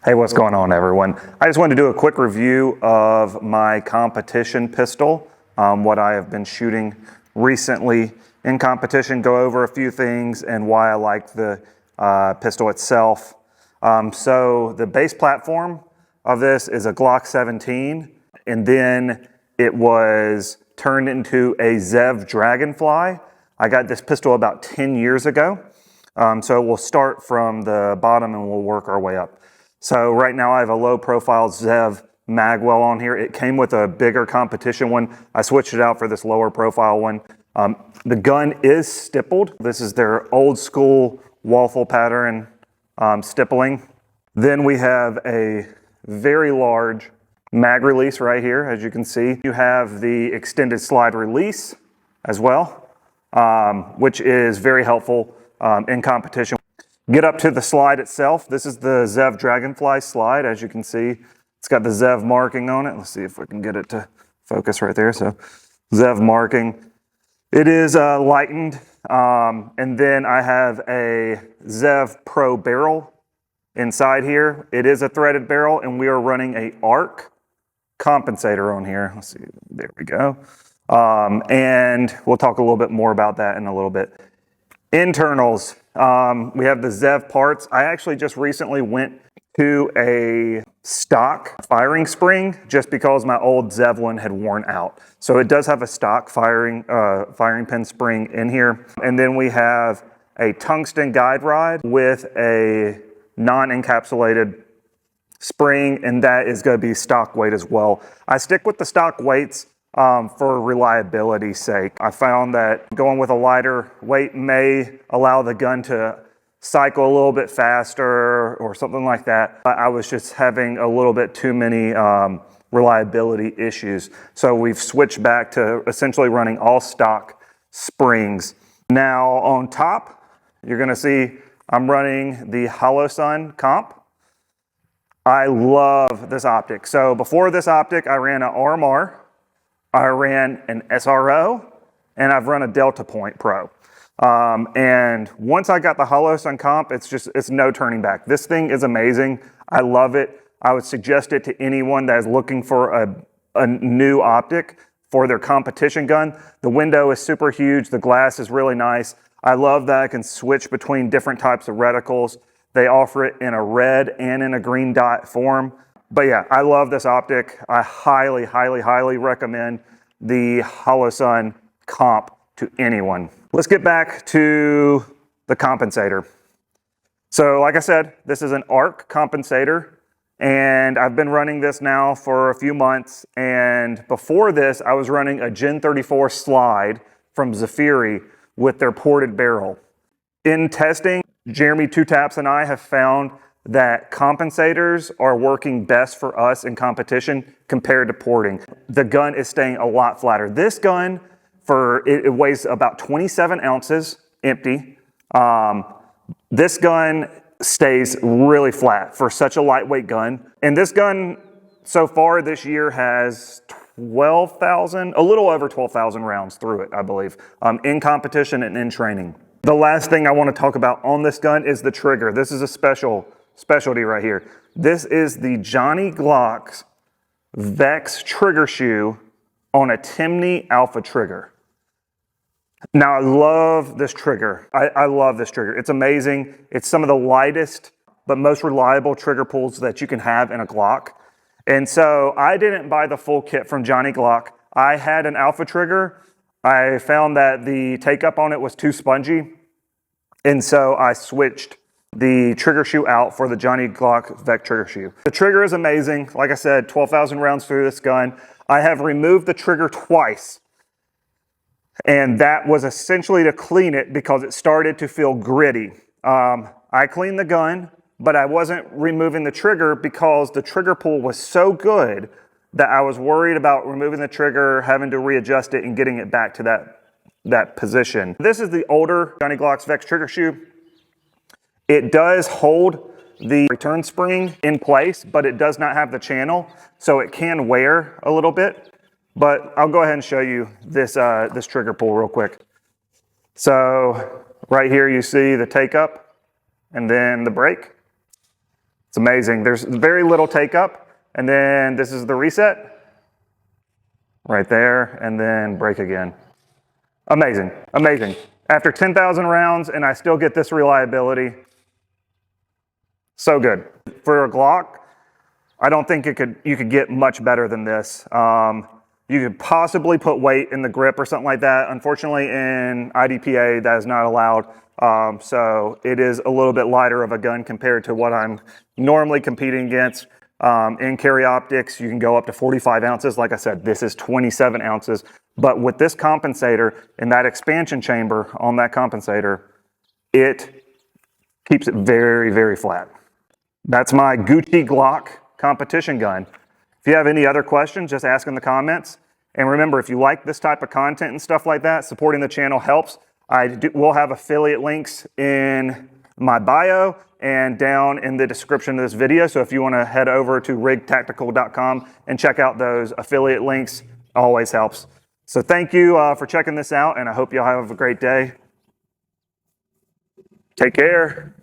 Hey, what's going on, everyone? I just wanted to do a quick review of my competition pistol, what I have been shooting recently in competition, go over a few things and why I like the pistol itself. So the base platform of this is a Glock 17, and then it was turned into a Zev Dragonfly. I got this pistol about 10 years ago. So we'll start from the bottom and we'll work our way up. So right now I have a low profile Zev magwell on here. It came with a bigger competition one. I switched it out for this lower profile one. The gun is stippled. This is their old school waffle pattern stippling. Then we have a very large mag release right here, as you can see. You have the extended slide release as well, which is very helpful in competition. Get up to the slide itself. This is the Zev Dragonfly slide. As you can see, it's got the Zev marking on it. Let's see if we can get it to focus right there. So Zev marking. It is lightened. And then I have a Zev Pro barrel inside here. It is a threaded barrel, and we are running a arc compensator on here. Let's see. There we go. And we'll talk a little bit more about that in a little bit. Internals. We have the Zev parts. I actually just recently went to a stock firing spring just because my old Zev one had worn out. So it does have a stock firing pin spring in here. And then we have a tungsten guide rod with a non-encapsulated spring, and that is going to be stock weight as well. I stick with the stock weights for reliability's sake. I found that going with a lighter weight may allow the gun to cycle a little bit faster or something like that. I was just having a little bit too many reliability issues. So we've switched back to essentially running all stock springs. Now on top, you're gonna see I'm running the Holosun comp. I love this optic. So before this optic, I ran an RMR, I ran an SRO, and I've run a Delta Point Pro. And once I got the Holosun comp, it's no turning back. This thing is amazing. I love it. I would suggest it to anyone that is looking for a new optic for their competition gun. The window is super huge. The glass is really nice. I love that I can switch between different types of reticles. They offer it in a red and in a green dot form. But yeah, I love this optic. I highly, highly, highly recommend the Holosun comp to anyone. Let's get back to the compensator. So like I said, this is an arc compensator, and I've been running this now for a few months. And before this, I was running a Gen 34 slide from Zafiri with their ported barrel. In testing, Jeremy Two Taps and I have found that compensators are working best for us in competition compared to porting. The gun is staying a lot flatter. This gun, it weighs about 27 ounces empty. This gun stays really flat for such a lightweight gun. And this gun so far this year has 12,000, a little over 12,000 rounds through it, I believe, in competition and in training. The last thing I want to talk about on this gun is the trigger. This is a specialty right here. This is the Johnny Glock's Vex trigger shoe on a Timney Alpha trigger. Now I love this trigger. I love this trigger. It's amazing. It's some of the lightest but most reliable trigger pulls that you can have in a Glock. And so I didn't buy the full kit from Johnny Glock. I had an Alpha trigger. I found that the take up on it was too spongy. And so I switched the trigger shoe out for the Johnny Glock Vex trigger shoe. The trigger is amazing. Like I said, 12,000 rounds through this gun. I have removed the trigger twice, and that was essentially to clean it because it started to feel gritty. I cleaned the gun, but I wasn't removing the trigger because the trigger pull was so good that I was worried about removing the trigger, having to readjust it, and getting it back to that position. This is the older Johnny Glock's Vex trigger shoe. It does hold the return spring in place, but it does not have the channel, so it can wear a little bit. But I'll go ahead and show you this trigger pull real quick. So right here you see the take up and then the break. It's amazing. There's very little take up, and then this is the reset right there, and then break again. Amazing, amazing. After 10,000 rounds, and I still get this reliability. So good. For a Glock, I don't think you could get much better than this. You could possibly put weight in the grip or something like that. Unfortunately, in IDPA, that is not allowed. So it is a little bit lighter of a gun compared to what I'm normally competing against. In carry optics, you can go up to 45 ounces. Like I said, this is 27 ounces. But with this compensator and that expansion chamber on that compensator, it keeps it very, very flat. That's my Gucci Glock competition gun. If you have any other questions, just ask in the comments. And remember, if you like this type of content and stuff like that, supporting the channel helps. We'll have affiliate links in my bio and down in the description of this video. So if you want to head over to rigtactical.com and check out those affiliate links, always helps. So thank you for checking this out, and I hope you'll have a great day. Take care.